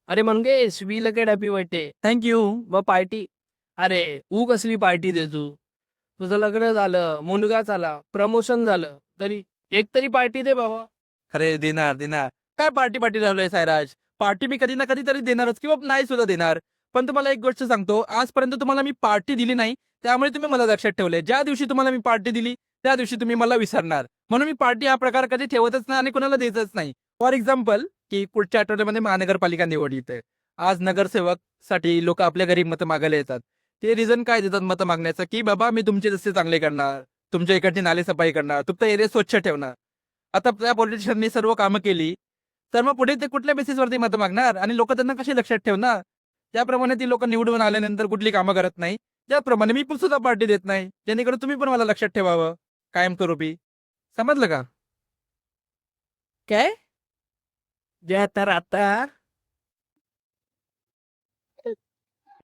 अरे Mangesh विलकेड happy birthday. Thank you. मग party. अरे ऊ कसली पार्टी दे तू. तुझं लग्न झालं, मुलगा झाला, प्रमोशन झालं, तरी एक तरी पार्टी दे बाबा. अरे देणार देणार. काय पार्टी पार्टी लावलंय सायराज. पार्टी मी कधी ना कधी तरी देणारच किंवा नाही सुद्धा देणार. पण तुम्हाला एक गोष्ट सांगतो, आजपर्यंत तुम्हाला मी पार्टी दिली नाही, त्यामुळे तुम्ही मला लक्षात ठेवले. ज्या दिवशी तुम्हाला मी पार्टी दिली त्या दिवशी तुम्ही मला विसरणार. म्हणून मी पार्टी हा प्रकार कधी ठेवतच नाही आणि कोणाला देतच नाही. फॉर एक्झाम्पल, की पुढच्या आठवड्यामध्ये महानगरपालिका निवड येते. आज नगरसेवक साठी लोक आपल्या घरी मतं मागायला येतात. ते रिझन काय देतात मतं मागण्याचं, की बाबा मी तुमचे रस्ते चांगले करणार, तुमच्या इकडची नाले सफाई करणार, तुमचा एरिया स्वच्छ ठेवणार. आता त्या पॉलिटिशियननी सर्व कामं केली, तर मग पुढे ते कुठल्या बेसिसवरती मतं मागणार आणि लोक त्यांना कशी लक्षात ठेवणार. त्याप्रमाणे ती लोक निवडून आल्यानंतर कुठली कामं करत नाही, त्याप्रमाणे मी पण सुद्धा पार्टी देत नाही, जेणेकरून तुम्ही पण मला लक्षात ठेवावं कायमस्वरूपी. समजलं का? काय? जे तर आता